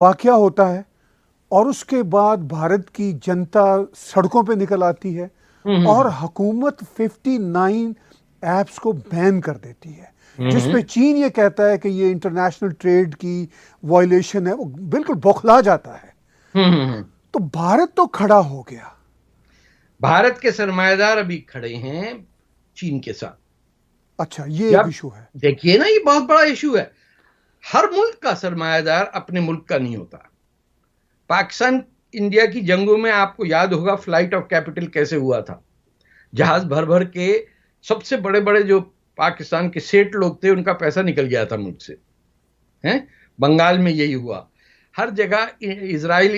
वाकया होता है और उसके बाद भारत की जनता सड़कों पे निकल आती है हम्म और हम्म हुकूमत 59 ऐप्स को बैन कर देती है, हम्म जिस पे हम्म चीन ये कहता है कि ये इंटरनेशनल ट्रेड की वायलेशन है। वो बिल्कुल बौखला जाता है। हम्म। तो भारत तो खड़ा हो गया। भारत के सरमाएदार अभी खड़े हैं चीन के साथ। अच्छा, ये एक जब इशू है। देखिए ना, ये बहुत बड़ा इशू है। हर मुल्क का सरमायादार अपने मुल्क का नहीं होता। पाकिस्तान इंडिया की जंगों में आपको याद होगा फ्लाइट ऑफ कैपिटल कैसे हुआ था। जहाज भर भर के सबसे बड़े बड़े जो पाकिस्तान के सेठ लोग थे उनका पैसा निकल गया था मुल्क से। हैं, बंगाल में यही हुआ। हर जगह इसराइल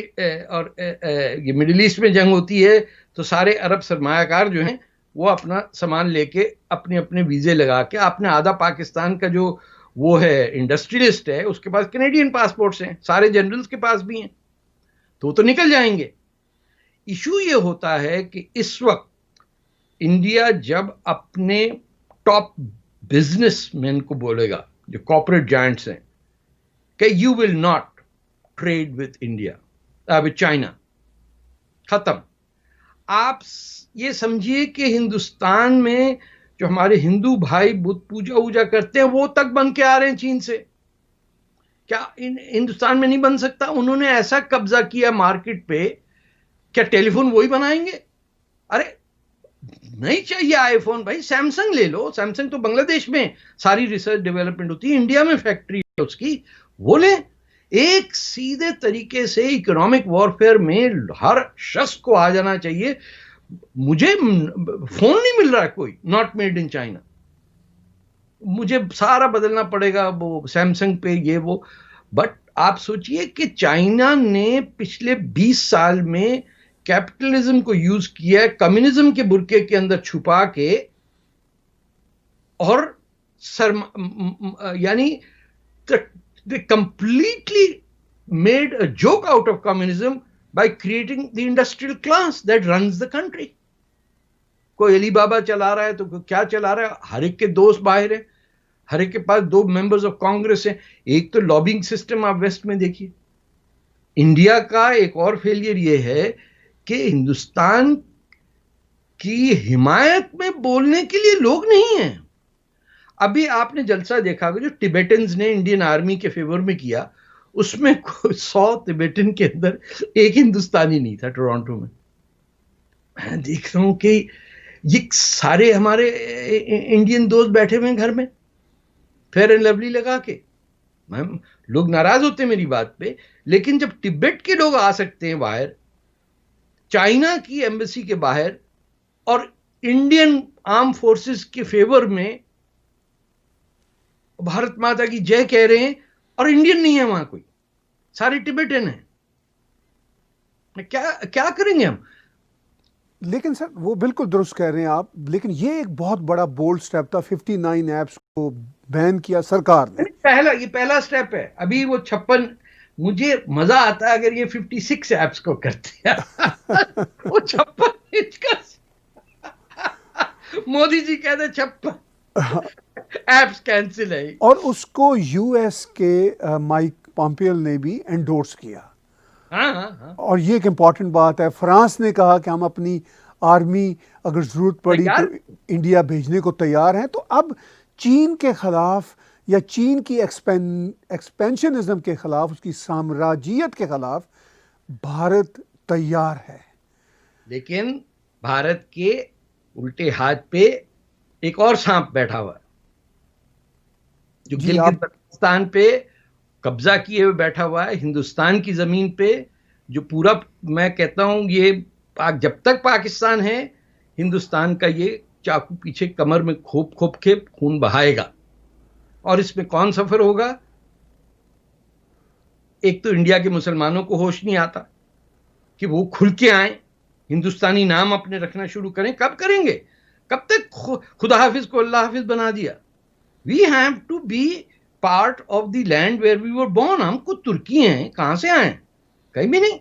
और ये मिडिल ईस्ट में जंग होती है तो सारे अरब सरमायाकार जो हैं वो अपना सामान लेके अपने अपने वीजे लगा के, आपने आधा पाकिस्तान का जो वो है इंडस्ट्रियलिस्ट है उसके पास कैनेडियन पासपोर्ट्स हैं, सारे जनरल्स के पास भी हैं, तो निकल जाएंगे। इशू ये होता है कि इस वक्त इंडिया जब अपने टॉप बिजनेसमैन को बोलेगा, जो कॉर्पोरेट जायंट्स हैं, कि you will not trade with India, with China, खत्म। आप ये समझिए कि हिंदुस्तान में जो हमारे हिंदू भाई बुद्ध पूजा वूजा करते हैं वो तक बन के आ रहे हैं चीन से। क्या हिंदुस्तान में नहीं बन सकता? उन्होंने ऐसा कब्जा किया मार्केट पे, क्या टेलीफोन वही बनाएंगे? अरे नहीं चाहिए आईफोन, भाई सैमसंग ले लो। सैमसंग तो बांग्लादेश में सारी रिसर्च डेवलपमेंट होती है, इंडिया में फैक्ट्री है उसकी, वो ले। एक सीधे तरीके से इकोनॉमिक वॉरफेयर में हर शख्स को आ जाना चाहिए। मुझे फोन नहीं मिल रहा है कोई नॉट मेड इन चाइना, मुझे सारा बदलना पड़ेगा वो सैमसंग पे ये वो। बट आप सोचिए कि चाइना ने पिछले 20 साल में कैपिटलिज्म को यूज किया है कम्युनिज्म के बुरके के अंदर छुपा के, और यानी दे completely made a joke out of communism by creating the industrial class that runs the country. कोई अली बाबा चला रहा है तो क्या चला रहा है, हर एक के दोस्त बाहर है, हर एक के पास दो मेंबर्स ऑफ कांग्रेस हैं। एक तो लॉबिंग सिस्टम आप वेस्ट में देखिए। इंडिया का एक और फेलियर ये है कि हिंदुस्तान की हिमायत में बोलने के लिए लोग नहीं हैं। अभी आपने जलसा देखा जो टिबेटन्स ने इंडियन आर्मी के फेवर में किया, उसमें 100 तिब्बतन के अंदर एक हिंदुस्तानी नहीं था टोरंटो में। मैं देख रहा हूं कि ये सारे हमारे इंडियन दोस्त बैठे हुए हैं घर में फेयर एंड लवली लगा के। मैम, लोग नाराज होते हैं मेरी बात पे, लेकिन जब तिब्बत के लोग आ सकते हैं बाहर, चाइना की एम्बेसी के बाहर, और इंडियन आर्म फोर्सेस के फेवर में भारत माता की जय कह रहे हैं, और इंडियन नहीं है वहां कोई, सारे टिबेटन है, क्या क्या करेंगे हम? लेकिन सर वो बिल्कुल दुरुस्त कह रहे हैं आप, लेकिन ये एक बहुत बड़ा बोल्ड स्टेप था। 59 ऐप्स को बैन किया सरकार ने। ये पहला स्टेप है। अभी वो 56, मुझे मजा आता है अगर ये 56 ऐप्स को करते हैं। वो 56 इंच का मोदी जी कहते 56 ऐप्स कैंसिल है। और उसको यूएस के माइक पॉम्पियो ने भी एंडोर्स किया। हाँ हाँ हाँ। और ये एक इम्पॉर्टेंट बात है, फ्रांस ने कहा कि हम अपनी आर्मी अगर ज़रूरत पड़ी तो यार, इंडिया भेजने को तैयार हैं। तो अब चीन के ख़िलाफ़ या चीन की एक्सपेंशनिज्म के ख़िलाफ़, उसकी साम्राज्यियत के ख़िलाफ़ भारत तैयार है। लेकिन भारत के उल्टे हाथ पे एक और सांप बैठा हुआ है, जो जी गिलगित आप। बल्तिस्तान पे कब्जा किए हुए बैठा हुआ है, हिंदुस्तान की जमीन पे। जो पूरा, मैं कहता हूं ये जब तक पाकिस्तान है, हिंदुस्तान का ये चाकू पीछे कमर में खोप खोप के खून बहाएगा। और इसमें कौन सफर होगा? एक तो इंडिया के मुसलमानों को होश नहीं आता कि वो खुल के आए, हिंदुस्तानी नाम अपने रखना शुरू करें। कब करेंगे? कब तक खुदा हाफिज को अल्लाह हाफिज बना दिया? We have to be part of the land where we were born. हम खुद तुर्की हैं, कहां से आए? कहीं भी नहीं।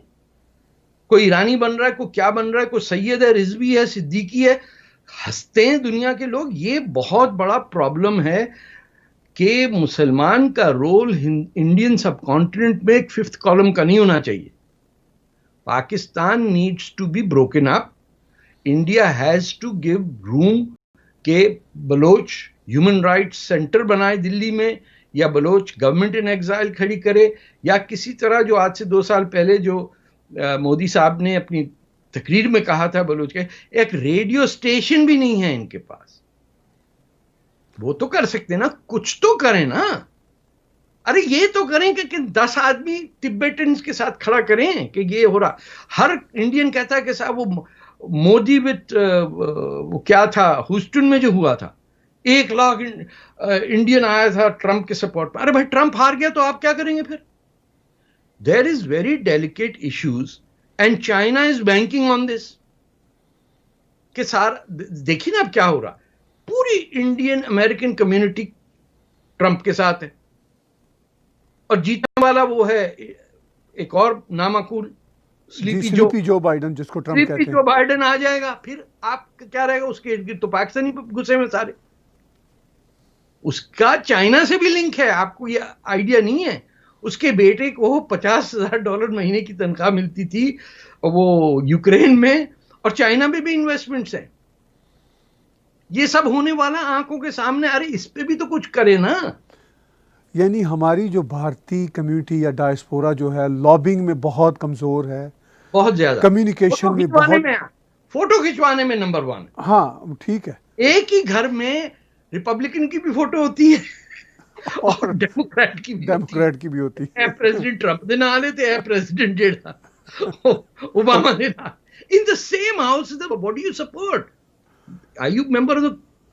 कोई ईरानी बन रहा है, कोई क्या बन रहा है, कोई सैयद है, रिजवी है, सिद्दीकी है, हंसते हैं दुनिया के लोग। ये बहुत बड़ा प्रॉब्लम है कि मुसलमान का रोल इंडियन सब कॉन्टिनेंट में एक फिफ्थ कॉलम का नहीं होना चाहिए. Pakistan needs to be broken up. India has to give room के बलोच ह्यूमन राइट्स सेंटर बनाए दिल्ली में, या बलोच गवर्नमेंट इन एग्जाइल खड़ी करे, या किसी तरह जो आज से 2 साल पहले जो मोदी साहब ने अपनी तकरीर में कहा था बलोच के, एक रेडियो स्टेशन भी नहीं है इनके पास. वो तो कर सकते ना, कुछ तो करें ना. अरे ये तो करें कि 10 आदमी तिब्बतन्स के साथ खड़ा करें कि ये हो रहा. हर इंडियन कहता है कि साहब वो मोदी विद वो क्या था ह्यूस्टन में जो हुआ था, 1 लाख इंडियन आया था ट्रंप के सपोर्ट में. अरे भाई ट्रंप हार गया तो आप क्या करेंगे फिर? There is very delicate issues and China is banking on this. कि सारा देखिए ना अब क्या हो रहा. पूरी इंडियन अमेरिकन कम्युनिटी ट्रंप के साथ है, और जीतने वाला वो है एक और नामाकूल स्लीपी जो बाइडन, जिसको ट्रंप कहते हैं. स्लीपी जो बाइडन आ जाएगा, फिर आप क्या रहेगा उसके इर्द गिर्द? तो पाकिस्तानी गुस्से में सारे. उसका चाइना से भी लिंक है, आपको ये आइडिया नहीं है. उसके बेटे को $50,000 महीने की तनख्वाह मिलती थी वो यूक्रेन में, और चाइना में भी इन्वेस्टमेंट्स हैं. ये सब होने वाला आंखों के सामने. अरे इस पे भी तो कुछ करे ना. यानी हमारी जो भारतीय कम्युनिटी या डायस्पोरा जो है लॉबिंग में बहुत कमजोर है, बहुत ज्यादा. कम्युनिकेशन में बहुत, फोटो खिंचवाने में नंबर 1. हाँ ठीक है. एक ही घर में रिपब्लिकन की भी फोटो होती है और डेमोक्रेट की भी होती है. प्रेसिडेंट ट्रंप दे नाल है ते प्रेसिडेंट जेड़ा ओबामा दे नाल. In the same house. What do you support? Are you member of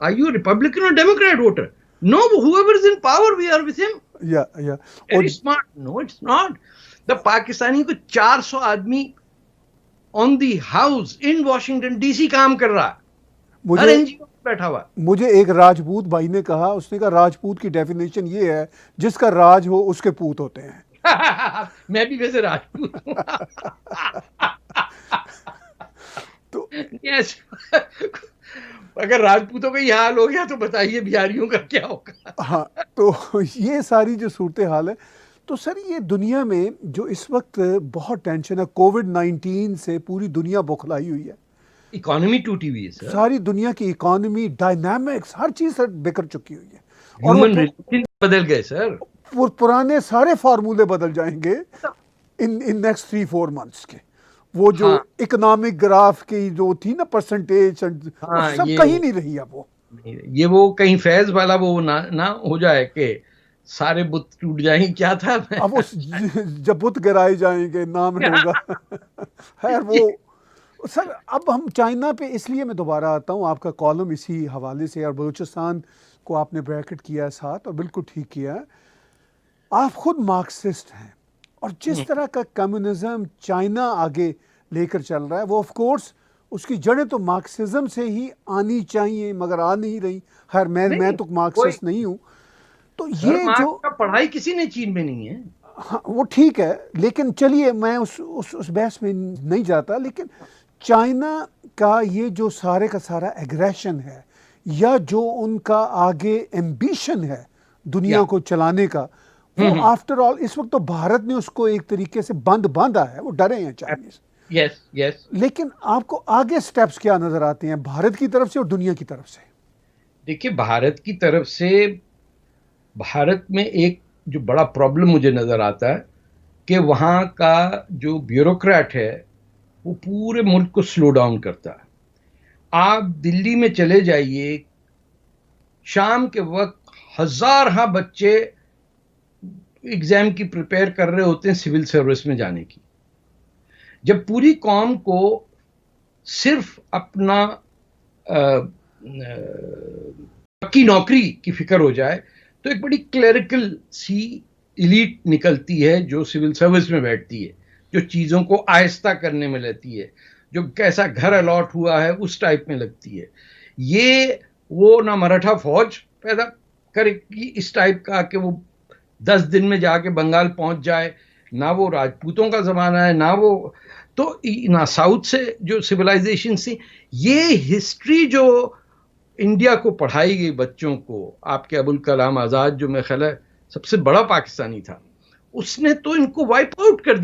are you a Republican or Democrat voter? No, whoever is in power, we are with him. Yeah. Very smart. No, it's not. The Pakistani को 400 आदमी on the house in Washington DC काम कर रहा है. हर NGO बैठा हुआ. मुझे एक राजपूत भाई ने कहा, उसने कहा राजपूत की डेफिनेशन ये है जिसका राज हो उसके पूत होते हैं. मैं भी वैसे राजपूत हूँ. तो yes. अगर राजपूतों का ये हाल हो गया तो बताइए बिहारियों का क्या होगा. हाँ, तो ये सारी जो सूरत हाल है. तो सर ये दुनिया में जो इस वक्त बहुत टेंशन है, कोविड-19 से पूरी दुनिया बौखलाई हुई है. इकोनॉमी टूटी हुई है सर. सारी दुनिया की इकोनॉमी, डायनामिक्स, हर चीज सर बिखर चुकी हुई है. ह्यूमन रिलेशन बदल गए सर. पुराने सारे फार्मूले बदल जाएंगे इन नेक्स्ट 3-4 मंथ्स के. वो जो इकोनॉमिक ग्राफ की जो थी ना परसेंटेज, सब कहीं नहीं रही है. वो कहीं फैज वाला वो ना हो जाए कि सारे बुत टूट जाएंगे. क्या था अब उस जब बुत गिराए जाएंगे नाम होगा. खैर वो सर, अब हम चाइना पे, इसलिए मैं दोबारा आता हूँ. आपका कॉलम इसी हवाले से, और बलूचिस्तान को आपने ब्रैकेट किया साथ, और बिल्कुल ठीक किया. आप खुद मार्क्सिस्ट हैं, और जिस तरह का कम्युनिज्म चाइना आगे लेकर चल रहा है, वो ऑफ कोर्स उसकी जड़ें तो मार्क्सिज्म से ही आनी चाहिए, मगर आ नहीं रही. खैर मैं तो मार्क्सिस्ट नहीं हूँ. तो ये जो पढ़ाई किसी ने चीन में नहीं है. हाँ वो ठीक है, लेकिन चलिए मैं उस बहस में नहीं जाता. लेकिन चाइना का ये जो सारे का सारा एग्रेशन है, या जो उनका आगे एम्बिशन है दुनिया को चलाने का, वो आफ्टर ऑल इस वक्त तो भारत ने उसको एक तरीके से बांधा है. वो डरे हैं चाइनीज. yes. लेकिन आपको आगे स्टेप्स क्या नजर आते हैं भारत की तरफ से और दुनिया की तरफ से? देखिए, भारत की तरफ से, भारत में एक जो बड़ा प्रॉब्लम मुझे नजर आता है कि वहाँ का जो ब्यूरोक्रेट है वो पूरे मुल्क को स्लो डाउन करता है. आप दिल्ली में चले जाइए, शाम के वक्त 1000 बच्चे एग्जाम की प्रिपेयर कर रहे होते हैं सिविल सर्विस में जाने की. जब पूरी कौम को सिर्फ अपना पक्की नौकरी की फिक्र हो जाए, तो एक बड़ी क्लरिकल सी इलीट निकलती है जो सिविल सर्विस में बैठती है, जो चीज़ों को आहिस्ता करने में लगती है, जो कैसा घर अलॉट हुआ है उस टाइप में लगती है. ये वो ना मराठा फौज पैदा करेगी इस टाइप का कि वो 10 दिन में जाके बंगाल पहुंच जाए, ना वो राजपूतों का ज़माना है, ना वो तो ना साउथ से जो सिविलाइजेशन से. ये हिस्ट्री जो इंडिया को पढ़ाई गई बच्चों को, आपके अबुल कलाम आजाद जो मेरे ख्याल है सबसे बड़ा पाकिस्तानी था, उसने तो इनको वाइप आउट कर दिया।